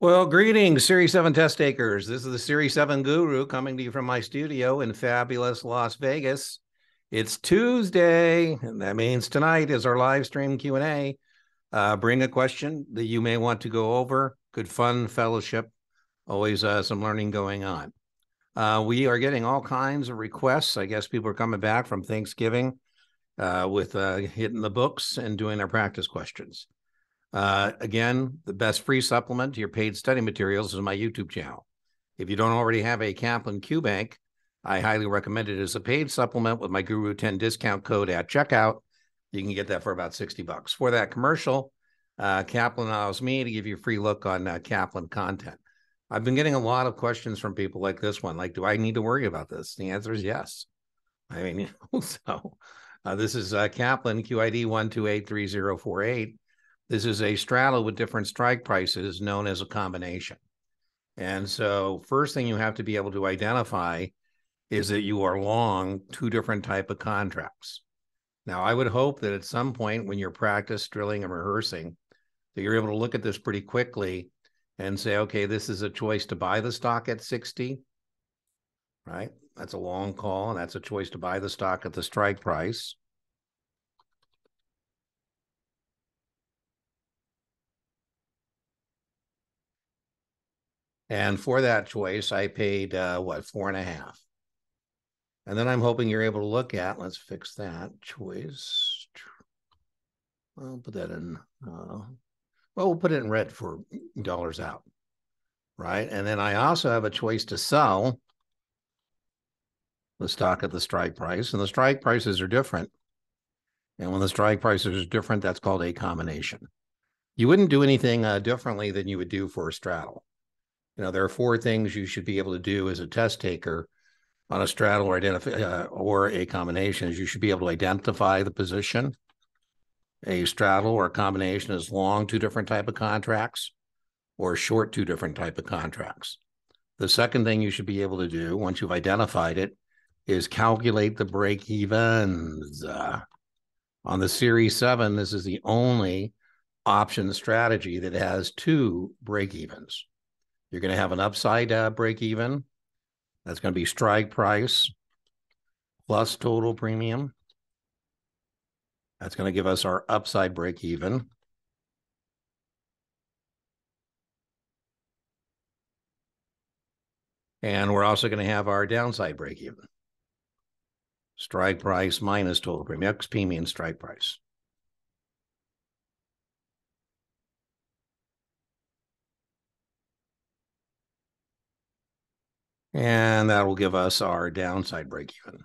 Well, greetings, Series 7 test takers. This is the Series 7 guru coming to you from my studio in fabulous Las Vegas. It's Tuesday, and that means tonight is our live stream Q&A. Bring a question that you may want to go over. Good fun fellowship. Always some learning going on. We are getting all kinds of requests. I guess people are coming back from Thanksgiving with hitting the books and doing their practice questions. Again, the best free supplement to your paid study materials is my YouTube channel. If you don't already have a Kaplan QBank, I highly recommend it as a paid supplement with my Guru 10 discount code at checkout. You can get that for about $60. For that commercial, Kaplan allows me to give you a free look on Kaplan content. I've been getting a lot of questions from people like this one, like, do I need to worry about this? The answer is yes. I mean, so this is Kaplan QID 1283048. This is a straddle with different strike prices known as a combination. And so first thing you have to be able to identify is that you are long two different type of contracts. Now, I would hope that at some point when you're practice drilling and rehearsing, that you're able to look at this pretty quickly and say, okay, this is a choice to buy the stock at 60, right? That's a long call, and that's a choice to buy the stock at the strike price. And for that choice, I paid, what, 4.5. And then I'm hoping you're able to look at, let's fix that choice. I'll put that in, well, we'll put it in red for dollars out, right? And then I also have a choice to sell the stock at the strike price, and the strike prices are different. And when the strike prices are different, that's called a combination. You wouldn't do anything differently than you would do for a straddle. You know, there are 4 things you should be able to do as a test taker on a straddle or a combination. Is you should be able to identify the position. A straddle or a combination is long 2 different type of contracts or short 2 different type of contracts. The second thing you should be able to do once you've identified it is calculate the break-evens. On the Series 7, this is the only option strategy that has 2 break-evens. You're going to have an upside break-even. That's going to be strike price plus total premium. That's going to give us our upside break-even. And we're also going to have our downside break-even. Strike price minus total premium. XP means strike price. And that will give us our downside break-even.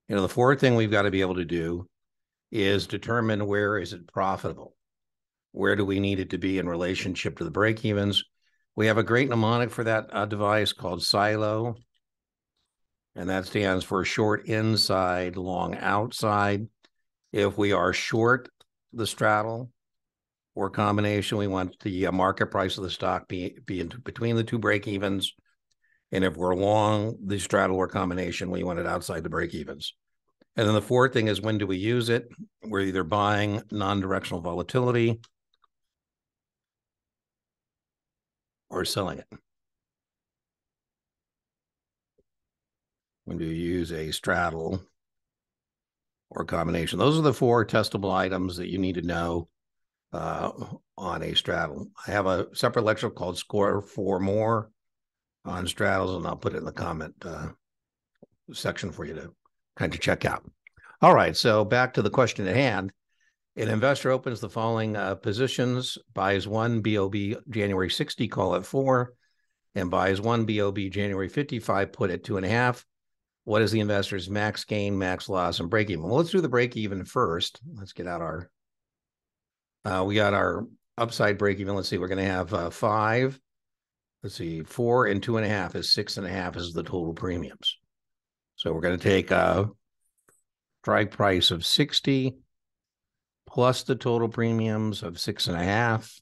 You know, the 4th thing we've got to be able to do is determine where is it profitable. Where do we need it to be in relationship to the break-evens? We have a great mnemonic for that device called SILO, and that stands for short inside, long outside. If we are short the straddle or combination, we want the market price of the stock be between the 2 break-evens. And if we're long the straddle or combination, we want it outside the break-evens. And then the 4th thing is, when do we use it? We're either buying non-directional volatility or selling it. When do you use a straddle or combination? Those are the 4 testable items that you need to know on a straddle. I have a separate lecture called Score 4 More on straddles, and I'll put it in the comment section for you to kind of check out. All right, so back to the question at hand. An investor opens the following positions: buys 1 BOB January 60, call at 4, and buys 1 BOB January 55, put at 2.5. What is the investor's max gain, max loss, and break even? Well, let's do the break even first. Let's get out our, we got our upside break even. Let's see, we're going to have 5. Let's see, 4 and 2.5 is 6.5 is the total premiums. So we're going to take a strike price of 60 plus the total premiums of 6.5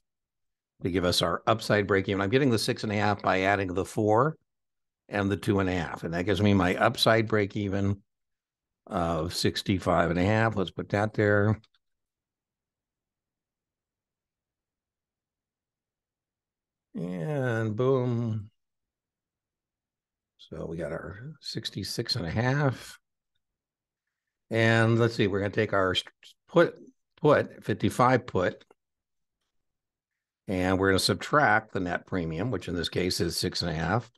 to give us our upside break even. I'm getting the 6.5 by adding the 4 and the 2.5, and that gives me my upside break even of 65.5. 5 Let's put that there. And boom. So we got our 66.5. And let's see, we're going to take our put 55 put, and we're going to subtract the net premium, which in this case is 6.5.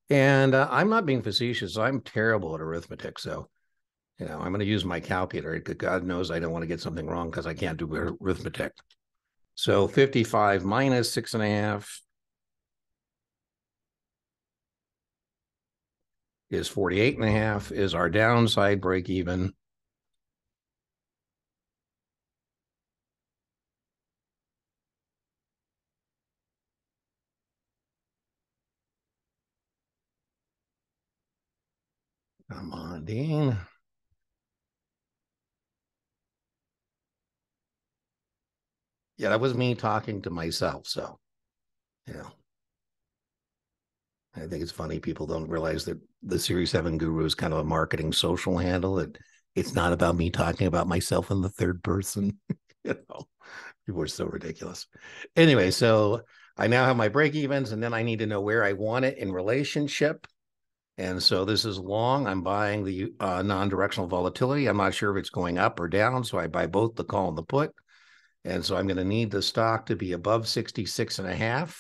And I'm not being facetious. I'm terrible at arithmetic. So, I'm going to use my calculator. God knows I don't want to get something wrong because I can't do arithmetic. So 55 minus 6.5 is 48.5 is our downside break even. Come on, Dean. Yeah, that was me talking to myself. So, I think it's funny people don't realize that the Series 7 Guru is kind of a marketing social handle. It's not about me talking about myself in the third person. People are so ridiculous. Anyway, so I now have my break evens, and then I need to know where I want it in relationship. And so this is long. I'm buying the non-directional volatility. I'm not sure if it's going up or down, so I buy both the call and the put. And so I'm going to need the stock to be above 66.5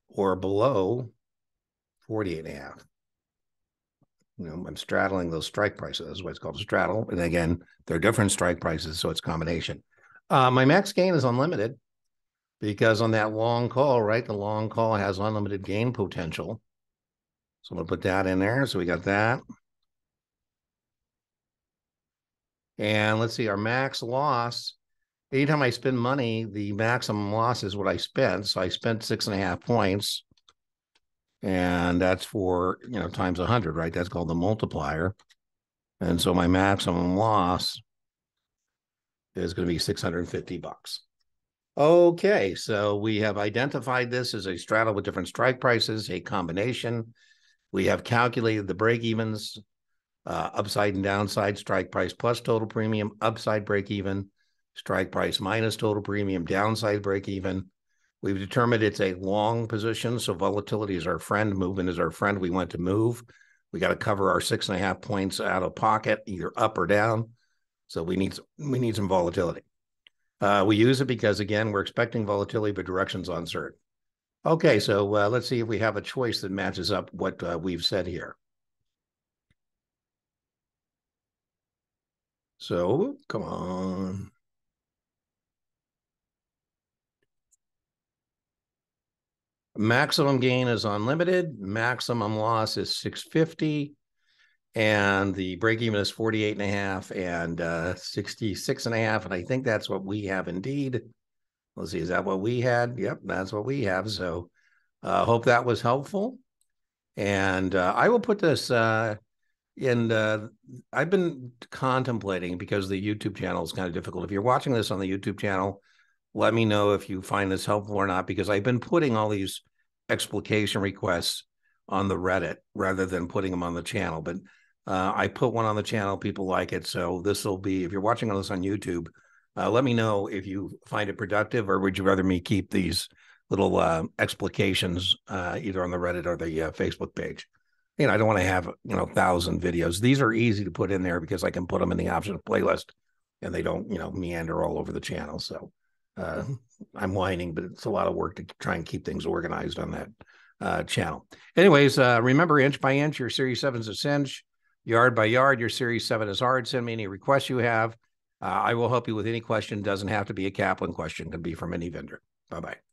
or below 48.5. I'm straddling those strike prices. That's why it's called a straddle. And again, they're different strike prices, so it's a combination. My max gain is unlimited because on that long call, right, the long call has unlimited gain potential. So I'm going to put that in there. So we got that. And let's see, our max loss. Anytime I spend money, the maximum loss is what I spent. So I spent 6.5 points. And that's for, times 100, right? That's called the multiplier. And so my maximum loss is going to be $650. Okay, so we have identified this as a straddle with different strike prices, a combination. We have calculated the break evens, upside and downside, strike price plus total premium, upside break even, strike price minus total premium, downside break even. We've determined it's a long position, so volatility is our friend, movement is our friend. We want to move. We got to cover our 6.5 points out of pocket, either up or down. So we need some volatility. We use it because, again, we're expecting volatility, but direction's uncertain. Okay, so let's see if we have a choice that matches up what we've said here. So, come on. Maximum gain is unlimited. Maximum loss is 650. And the break even is 48.5 and 66.5. And I think that's what we have indeed. Let's see, is that what we had? Yep, that's what we have. So hope that was helpful. And I will put this I've been contemplating, because the YouTube channel is kind of difficult. If you're watching this on the YouTube channel, let me know if you find this helpful or not, because I've been putting all these explication requests on the Reddit rather than putting them on the channel. But I put one on the channel. People like it. So this will be, if you're watching this on YouTube, let me know if you find it productive, or would you rather me keep these little explications either on the Reddit or the Facebook page. I don't want to have 1,000 videos. These are easy to put in there because I can put them in the options playlist, and they don't meander all over the channel. So I'm whining, but it's a lot of work to try and keep things organized on that channel. Anyways, remember, inch by inch, your Series 7 is a cinch. Yard by yard, your Series 7 is hard. Send me any requests you have. I will help you with any question. Doesn't have to be a Kaplan question. Can be from any vendor. Bye-bye.